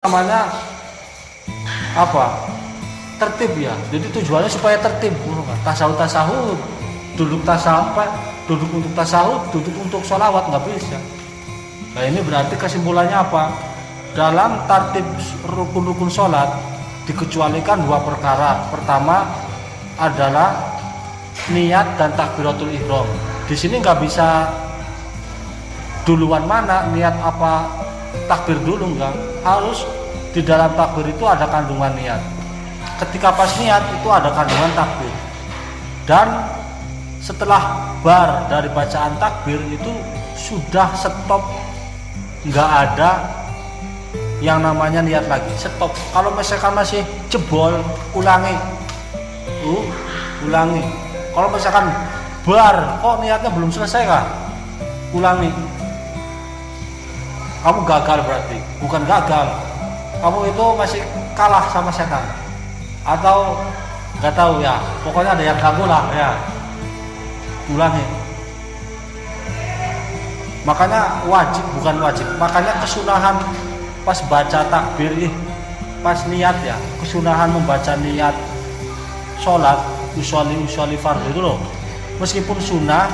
namanya apa, tertib ya. Jadi tujuannya supaya tertib. Tasahud duduk duduk untuk tasahud, duduk untuk sholawat, nggak bisa. Nah ini berarti kesimpulannya apa? Dalam tertib rukun-rukun sholat dikecualikan dua perkara. Pertama adalah niat dan takbiratul ihram. Di sini nggak bisa duluan mana, niat apa takbir dulu, enggak. Harus di dalam takbir itu ada kandungan niat. Ketika pas niat itu ada kandungan takbir. Dan setelah bar dari bacaan takbir itu sudah stop, nggak ada yang namanya niat lagi, stop. Kalau misalkan masih jebol, ulangi. Ulangi. Kalau misalkan bar, kok niatnya belum selesai kah? Ulangi. Kamu gagal berarti. Bukan gagal, kamu itu masih kalah sama setan. Atau nggak tahu ya, pokoknya ada yang ganggu lah ya. Ulangi. Makanya wajib, bukan wajib, makanya kesunahan pas baca takbir, pas niat ya, kesunahan membaca niat sholat usolli fardhu itu loh, meskipun sunnah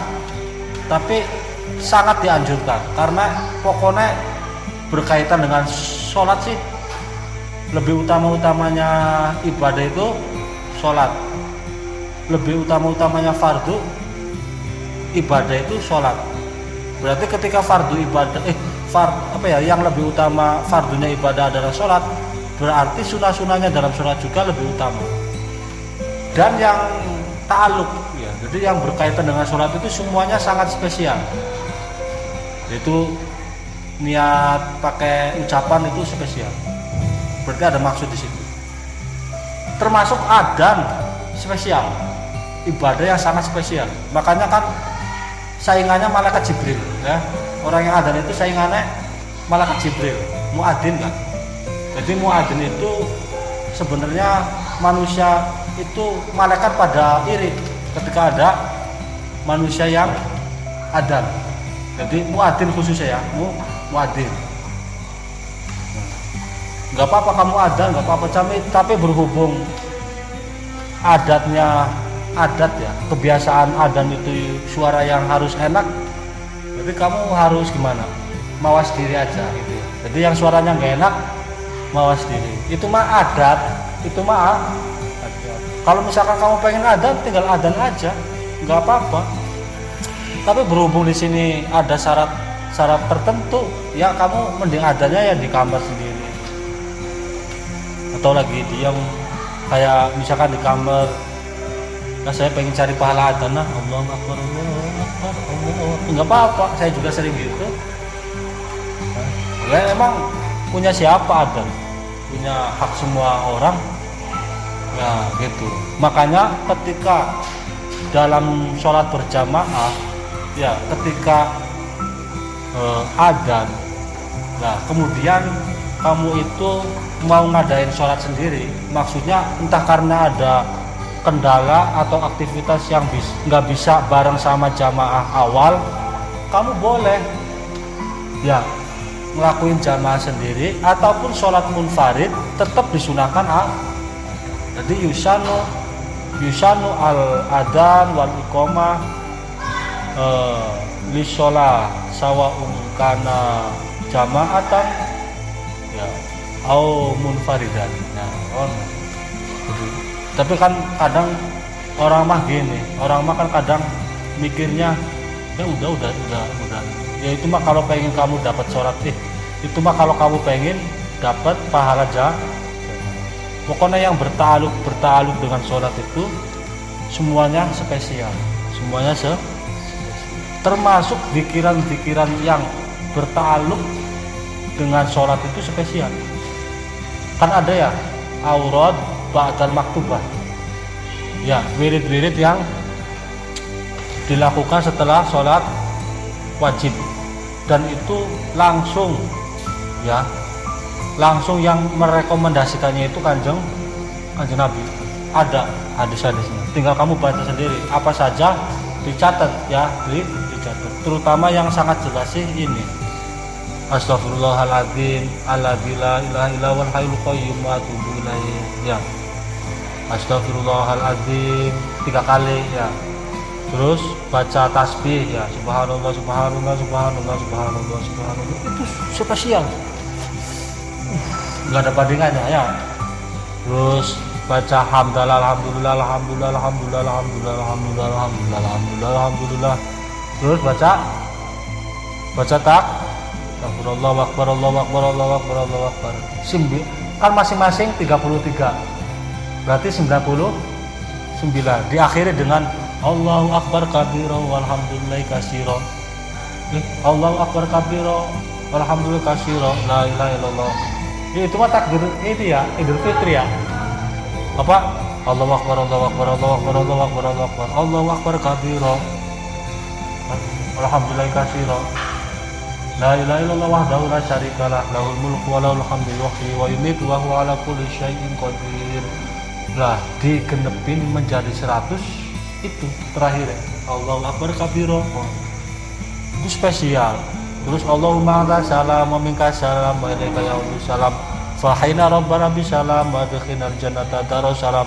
tapi sangat dianjurkan, karena pokoknya berkaitan dengan sholat sih, lebih utama-utamanya ibadah itu sholat, lebih utama-utamanya fardu ibadah itu sholat. Berarti ketika fardu ibadah yang lebih utama fardunya ibadah adalah sholat, berarti sunah-sunahnya dalam sholat juga lebih utama. Dan yang ta'aluk ya, jadi yang berkaitan dengan sholat itu semuanya sangat spesial. Itu niat pakai ucapan itu spesial. Berarti ada maksud di situ. Termasuk adzan spesial, ibadah yang sangat spesial. Makanya kan saingannya malaikat Jibril ya. Orang yang adzan itu saingannya malaikat Jibril, muadzin kan. Jadi muadzin itu sebenarnya manusia itu malaikat pada iri ketika ada manusia yang adzan. Jadi muadzin khususnya ya, muadzin. Nggak apa-apa kamu adzan, nggak apa-apa, tapi berhubung adat ya, kebiasaan adzan itu suara yang harus enak, jadi kamu harus gimana, mawas diri aja gitu ya. Jadi yang suaranya nggak enak, mawas diri, itu mah adat, itu mah adat. Kalau misalkan kamu pengen adzan, tinggal adzan aja, nggak apa-apa. Tapi berhubung di sini ada syarat tertentu, ya kamu mending adzannya ya di kamar sendiri, atau lagi diam, kayak misalkan di kamar. Nah saya pengen cari pahala adzan, nah Allahu Akbar, nggak apa-apa, saya juga sering gitu. Nah, emang punya siapa adzan? Punya hak semua orang. Nah gitu. Makanya ketika dalam sholat berjamaah, ya ketika adzan, nah kemudian kamu itu mau ngadain sholat sendiri, maksudnya entah karena ada kendala atau aktivitas yang nggak bisa bareng sama jamaah awal, kamu boleh ya ngelakuin jamaah sendiri ataupun sholat munfarid, tetap disunahkan. Jadi yusanu al adan wal iqamah li sholat sawa'un kana jama'atan ya au munfaridan. Nah, tapi kan kadang orang mah kan kadang mikirnya ya udah. Ya itu mah kalau pengen kamu dapat sholat, itu mah kalau kamu pengen dapat pahala pokoknya yang bertaluk dengan sholat itu semuanya spesial, semuanya termasuk pikiran yang bertaluk dengan sholat itu spesial. Kan ada ya aurad ba'dal maktubah, ya wirid-wirid yang dilakukan setelah sholat wajib, dan itu langsung yang merekomendasikannya itu kanjeng Nabi. Ada hadis-hadisnya, tinggal kamu baca sendiri, apa saja dicatat ya, dicatat. Terutama yang sangat jelas sih ini Astaghfirullahaladzim alladzi la ilaha illa huwal hayyul qayyum wa atubu ilaih. Ya. Astaghfirullahaladzim 3 kali ya. Terus baca tasbih ya, subhanallah subhanallah subhanallah subhanallah subhanallah. Itu spesial. Enggak ada bandingannya ya. Terus baca hamdalah alhamdulillah alhamdulillah alhamdulillah alhamdulillah alhamdulillah alhamdulillah alhamdulillah alhamdulillah. Terus baca Allahu akbar Allahu akbar Allahu akbar Allahu akbar. Kan masing-masing 33. Berarti 99. Diakhiri dengan Allahu akbar kabira walhamdulillahi katsira. Allahu akbar kabira walhamdulillahi katsira. La ilaha illallah. Itu mah takbir itu ya, Idul Fitri ya. Apa? Allahu akbar Allahu akbar Allahu akbar Allahu akbar Allahu akbar Allahu akbar kabira. Alhamdulillahi katsira. La ilaha illallah wahdahu la syarikalah lahul mulku wa lahul hamdu yuhyi wa yumiitu wa huwa ala kulli syai'in qadir. Lah digenepin menjadi 100 itu terakhir ya. Allahu akbar kabira. Itu spesial. Terus Allahumma anta salam wa minka salam wa ilaika ya'udu salam. Fa hayna rabbana bisalam wa adkhilnal jannata darussalam.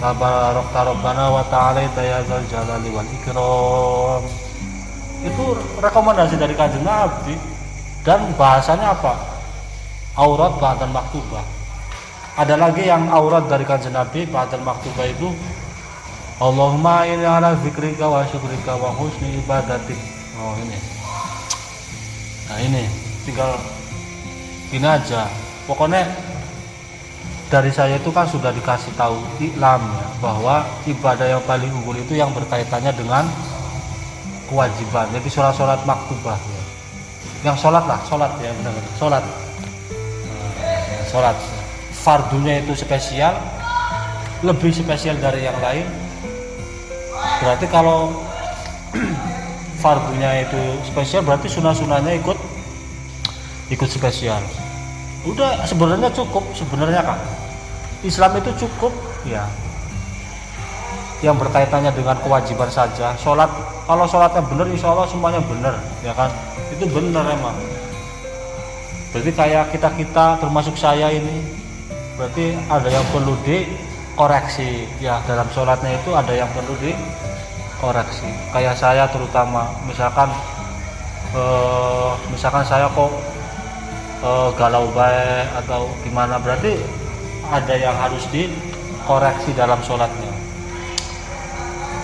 Tabarakta rabbana wa ta'ala ya dzal jalali wal ikram. Itu rekomendasi dari Kanjeng Nabi. Dan bahasanya apa? Aurat ba'dal maktubah. Ada lagi yang aurat dari Kanjeng Nabi ba'dal maktubah itu Allahumma inni ala zikrika wa syukrika wa husni ibadatik. Oh ini. Nah ini tinggal ini aja. Pokoknya dari saya itu kan sudah dikasih tahu iklam ya, bahwa ibadah yang paling unggul itu yang berkaitannya dengan kewajiban. Jadi sholat maktubah ya. Yang sholat ya benar-benar sholat. Sholat fardunya itu spesial, lebih spesial dari yang lain. Berarti kalau fardunya itu spesial, berarti sunah-sunahnya ikut spesial. Udah sebenarnya cukup sebenarnya kan. Islam itu cukup ya. Yang berkaitannya dengan kewajiban saja. Sholat, kalau sholatnya benar, insya Allah semuanya benar, ya kan? Itu benar emang. Berarti kayak kita termasuk saya ini, berarti ada yang perlu dikoreksi. Ya dalam sholatnya itu ada yang perlu dikoreksi. Kayak saya terutama, misalkan saya kok galau baik atau gimana, berarti ada yang harus dikoreksi dalam sholatnya.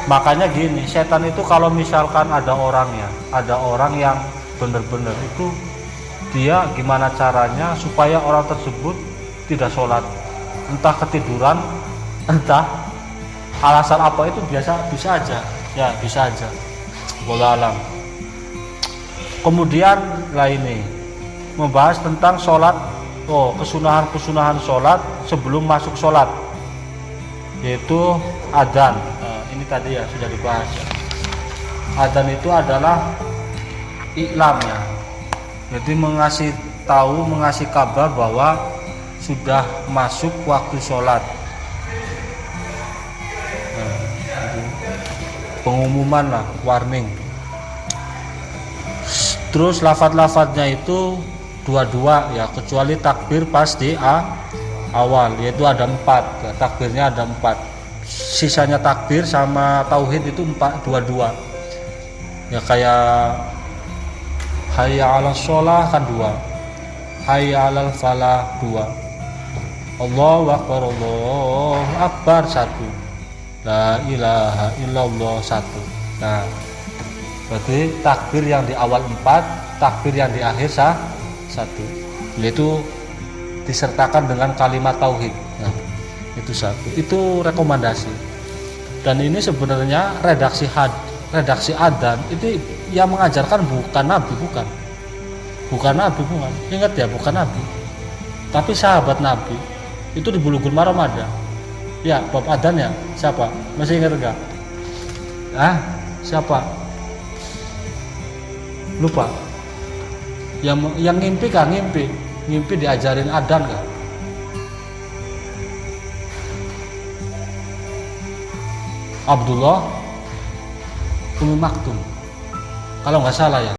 Makanya gini, setan itu kalau misalkan ada orang yang benar-benar itu dia gimana caranya supaya orang tersebut tidak sholat, entah ketiduran, entah alasan apa itu bisa aja, ya bisa aja. Wallahu alam. Kemudian ini membahas tentang sholat, kesunahan sholat sebelum masuk sholat, yaitu adzan. Ini tadi ya sudah dibahas ya. Adzan itu adalah iklam ya. Jadi mengasih kabar bahwa sudah masuk waktu sholat. Pengumuman lah, warning. Terus lafadz-lafadznya itu dua-dua ya, kecuali takbir pas di awal, yaitu ada 4 ya, takbirnya ada 4. Sisanya takbir sama tauhid itu 2-2 ya, kayak hayya 'alas sholah kan 2, hayya 'alal falah 2, Allahu akbar 1, la ilaha illallah 1. Nah berarti takbir yang di awal 4, takbir yang di akhir 1, yaitu disertakan dengan kalimat tauhid. Nah, itu 1. Itu rekomendasi. Dan ini sebenarnya redaksi adzan itu yang mengajarkan bukan Nabi, bukan. Ingat ya, bukan Nabi. Tapi sahabat Nabi itu di Bulughul Maram ada. Ya, bab adzan ya. Siapa? Masih ingat enggak? Siapa? Lupa. Yang ngimpi diajarin adzan enggak? Abdullah Umi Maktum kalau nggak salah ya.